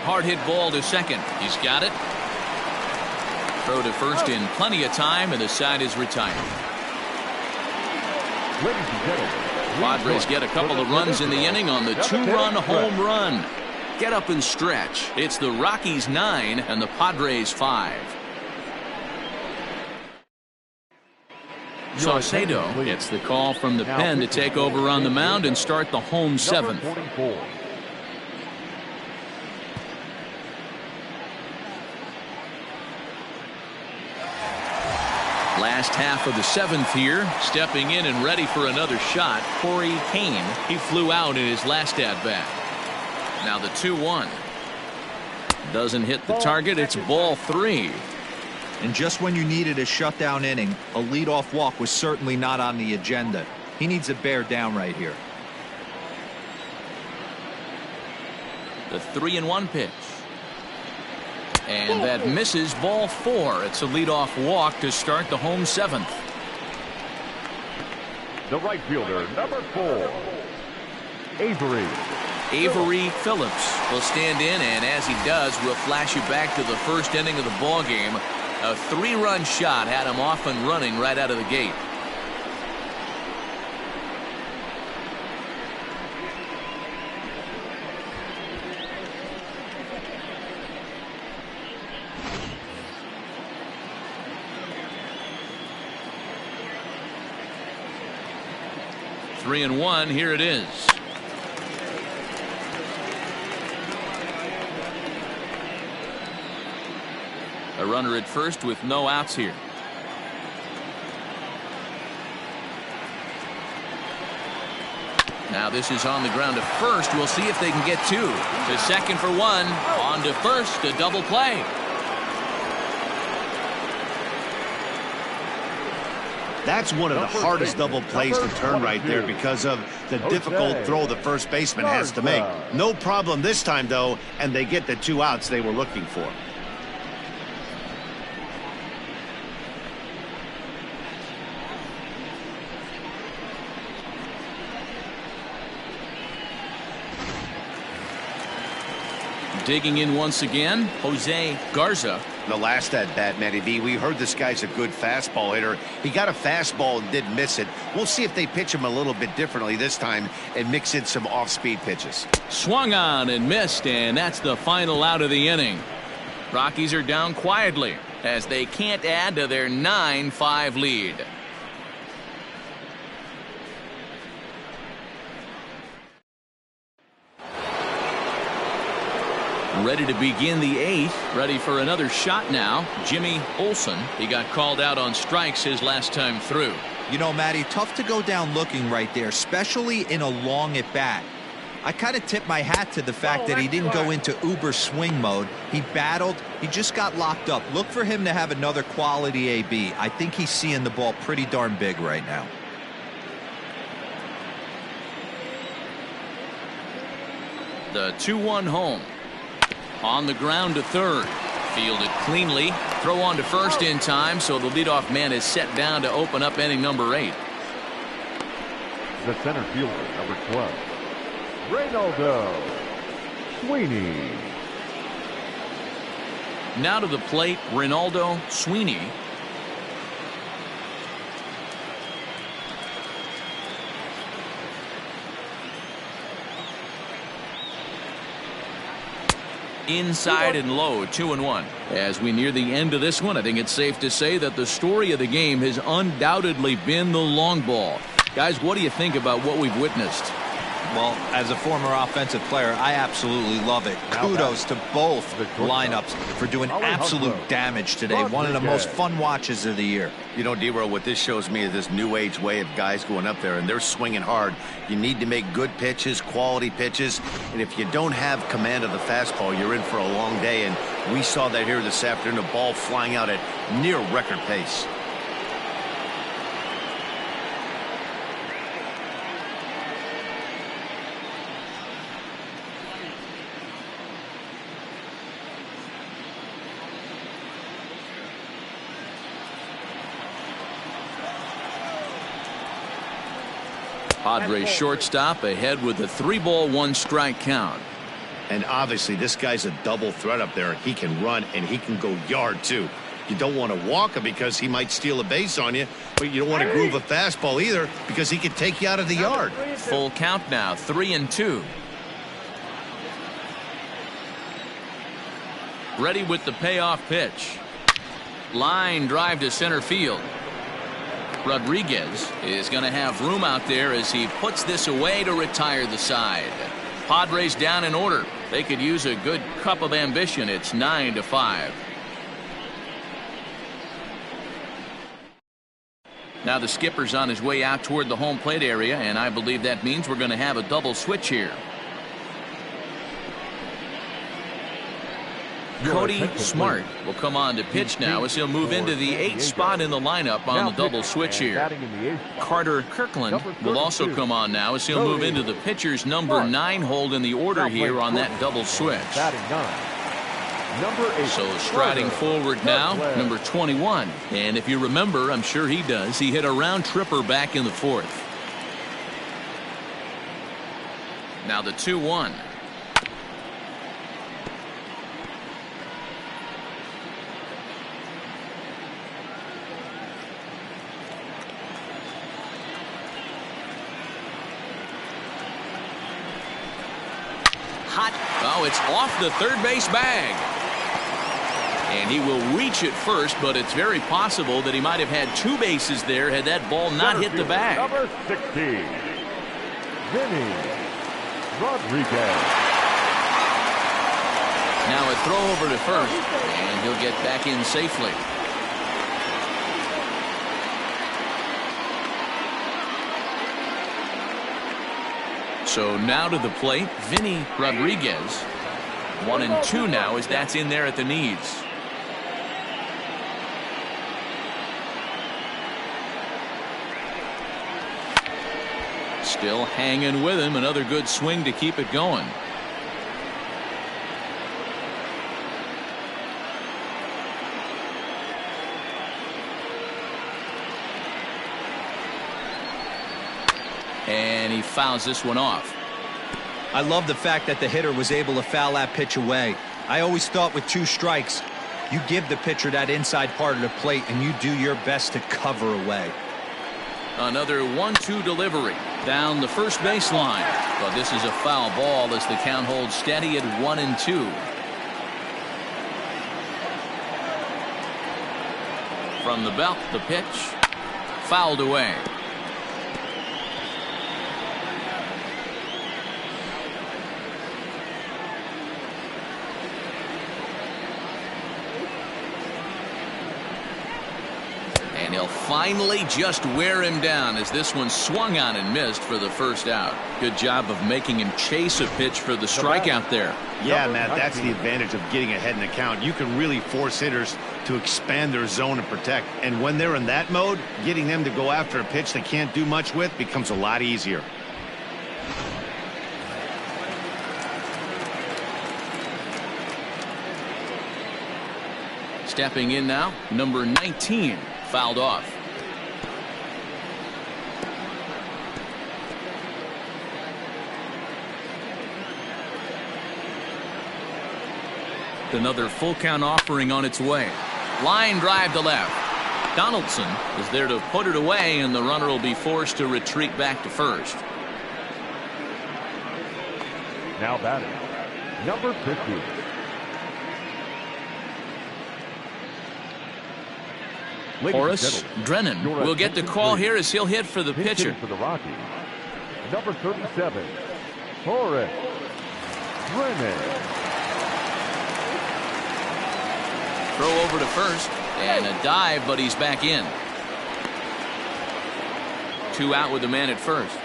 Hard hit ball to second. He's got it. Throw to first in plenty of time, and the side is retired. Ladies and gentlemen, Padres get a couple of runs in the inning on the two-run home run. Get up and stretch. It's the Rockies 9 and the Padres 5. Saucedo gets the call from the pen to take over on the mound and start the home seventh. number 44. Last half of the seventh here, stepping in and ready for another shot, Corey Kane. He flew out in his last at-bat. Now the 2-1. Doesn't hit the target. It's ball 3. And just when you needed a shutdown inning, a leadoff walk was certainly not on the agenda. He needs to bear down right here. The 3-1 pitch. And that misses, ball 4. It's a leadoff walk to start the home seventh. The right fielder, number 4, Avery Phillips will stand in, and as he does, we'll flash you back to the first inning of the ball game. A 3-run shot had him off and running right out of the gate. Three and one. Here it is. A runner at first with no outs here. Now this is on the ground to first. We'll see if they can get two. To second for one. On to first. A double play. That's one of the hardest double plays to turn right there because of the difficult throw the first baseman has to make. No problem this time, though, and they get the 2 outs they were looking for. Digging in once again, Jose Garza. The last at-bat, Matty B, we heard this guy's a good fastball hitter. He got a fastball and did miss it. We'll see if they pitch him a little bit differently this time and mix in some off-speed pitches. Swung on and missed, and that's the final out of the inning. Rockies are down quietly as they can't add to their 9-5 lead. Ready to begin the 8th. Ready for another shot now. Jimmy Olsen. He got called out on strikes his last time through. You know, Matty, tough to go down looking right there, especially in a long at bat. I kind of tip my hat to the fact that he didn't go into uber swing mode. He battled. He just got locked up. Look for him to have another quality AB. I think he's seeing the ball pretty darn big right now. The 2-1 home. On the ground to third. Fielded cleanly. Throw on to first in time, so the leadoff man is set down to open up inning number 8. The center fielder, number 12, Reynaldo Sweeney. Now to the plate, Reynaldo Sweeney. Inside and low, 2-1. As we near the end of this one, I think it's safe to say that the story of the game has undoubtedly been the long ball. Guys, what do you think about what we've witnessed? Well, as a former offensive player, I absolutely love it. Kudos to both lineups for doing absolute damage today. One of the most fun watches of the year. You know, D-Row, what this shows me is this new age way of guys going up there, and they're swinging hard. You need to make good pitches, quality pitches, and if you don't have command of the fastball, you're in for a long day, and we saw that here this afternoon, a ball flying out at near record pace. Padres shortstop ahead with a 3-ball, 1-strike count. And obviously this guy's a double threat up there. He can run and he can go yard too. You don't want to walk him because he might steal a base on you, but you don't want to groove a fastball either because he could take you out of the yard. Full count now, 3-2. Ready with the payoff pitch. Line drive to center field. Rodriguez is going to have room out there as he puts this away to retire the side. Padres down in order. They could use a good cup of ambition. It's 9-5. Now the skipper's on his way out toward the home plate area, and I believe that means we're going to have a double switch here. Cody Smart will come on to pitch now as he'll move into the 8th spot in the lineup on the double switch here. Carter Kirkland will also come on now as he'll move into the pitcher's number 9 hold in the order here on that double switch. So striding forward now, number 21. And if you remember, I'm sure he does, he hit a round tripper back in the 4th. Now the 2-1. Oh, it's off the third base bag. And he will reach it first, but it's very possible that he might have had 2 bases there had that ball not hit the bag. Number 16, Vinny Rodriguez. Now a throw over to first, and he'll get back in safely. So now to the plate, Vinny Rodriguez. 1-2 now as that's in there at the knees. Still hanging with him. Another good swing to keep it going. And he fouls this one off. I love the fact that the hitter was able to foul that pitch away. I always thought with 2 strikes, you give the pitcher that inside part of the plate and you do your best to cover away. Another 1-2 delivery down the first baseline. But this is a foul ball as the count holds steady at 1-2. From the belt, the pitch fouled away. And he'll finally just wear him down as this one swung on and missed for the first out. Good job of making him chase a pitch for the strikeout there. Yeah, Matt, that's the advantage of getting ahead in the count. You can really force hitters to expand their zone and protect. And when they're in that mode, getting them to go after a pitch they can't do much with becomes a lot easier. Stepping in now, number 19. Fouled off. Another full count offering on its way. Line drive to left. Donaldson is there to put it away, and the runner will be forced to retreat back to first. Now batting, number 50, Horace Drennan will get the call here as he'll hit for the pitcher. For the Rockies, number 37, Horace Drennan. Throw over to first and a dive, but he's back in. 2 out with the man at first.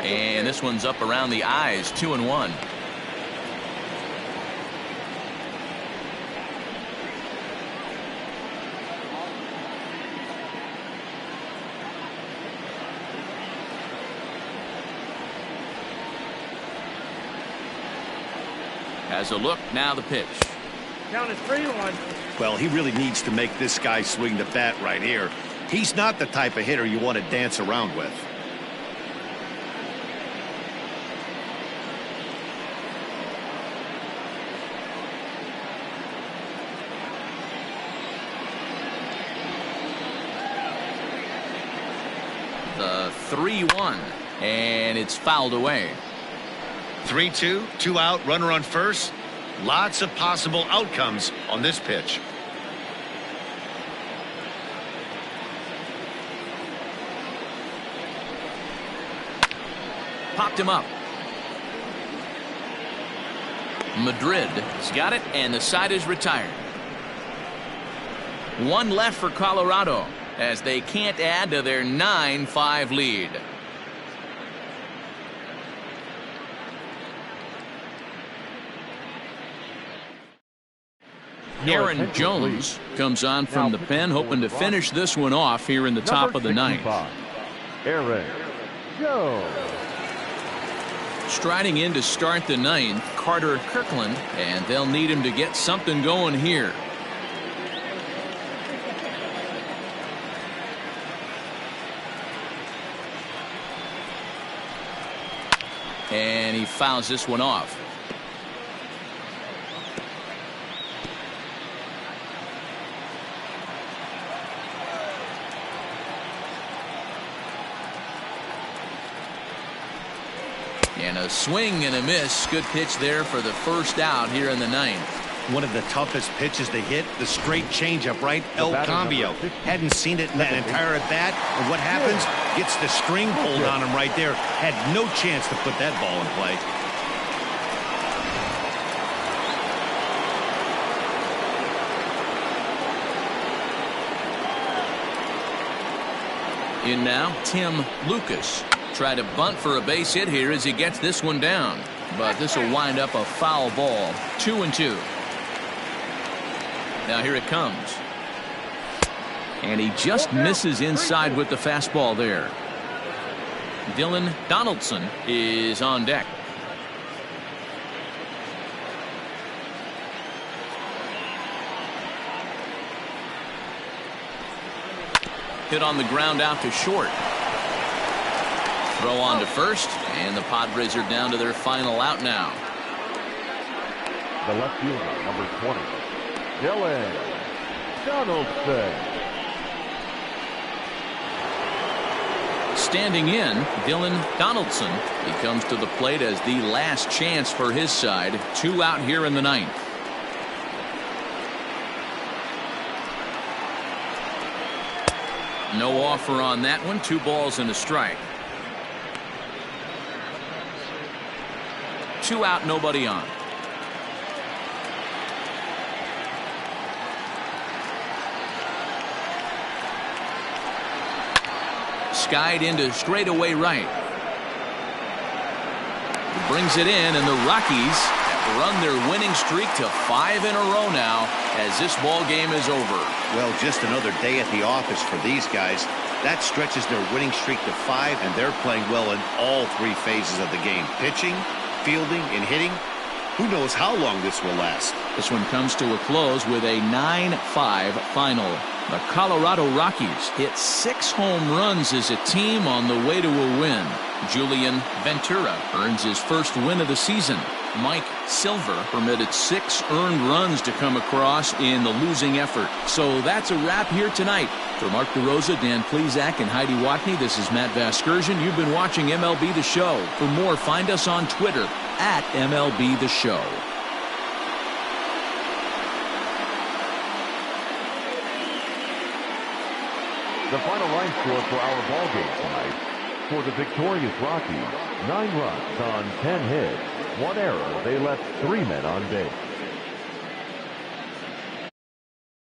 And this one's up around the eyes, 2-1. Has a look, now the pitch. Count is 3-1. Well, he really needs to make this guy swing the bat right here. He's not the type of hitter you want to dance around with. The 3-1, and it's fouled away. 3-2, 2 out, runner on first. Lots of possible outcomes on this pitch. Popped him up. Madrid has got it, and the side is retired. 1 left for Colorado as they can't add to their 9-5 lead. Aaron Jones comes on from the pen, hoping to finish this one off here in the top of the 9th. Aaron Jones. Striding in to start the 9th, Carter Kirkland, and they'll need him to get something going here. And he fouls this one off. And a swing and a miss. Good pitch there for the first out here in the 9th. One of the toughest pitches to hit, the straight changeup, right? El Cambio. Hadn't seen it in that entire at bat. And what happens? Gets the string pulled on him right there. Had no chance to put that ball in play. In now, Tim Lucas. Try to bunt for a base hit here as he gets this one down. But this will wind up a foul ball. 2-2. Now here it comes. And he just misses inside with the fastball there. Dylan Donaldson is on deck. Hit on the ground out to short. Throw on to first, and the Padres are down to their final out now. The left fielder, number 20, Dylan Donaldson. Standing in, Dylan Donaldson. He comes to the plate as the last chance for his side. 2 out here in the 9th. No offer on that one. 2 balls and a strike. 2 out, nobody on. Skied into straightaway right. He brings it in, and the Rockies have run their winning streak to 5 in a row now as this ball game is over. Well, just another day at the office for these guys. That stretches their winning streak to 5, and they're playing well in all 3 phases of the game. Pitching, fielding, and hitting. Who knows how long this will last. This one comes to a close with a 9-5 final. The Colorado Rockies hit 6 home runs as a team on the way to a win. Julian Ventura earns his first win of the season. Mike Silver permitted 6 earned runs to come across in the losing effort. So that's a wrap here tonight. For Mark DeRosa, Dan Plesac, and Heidi Watney, this is Matt Vasgersian. You've been watching MLB The Show. For more, find us on Twitter at MLB The Show. The final line score for our ball game tonight. For the victorious Rockies, 9 runs on 10 hits. 1 error. They left 3 men on base.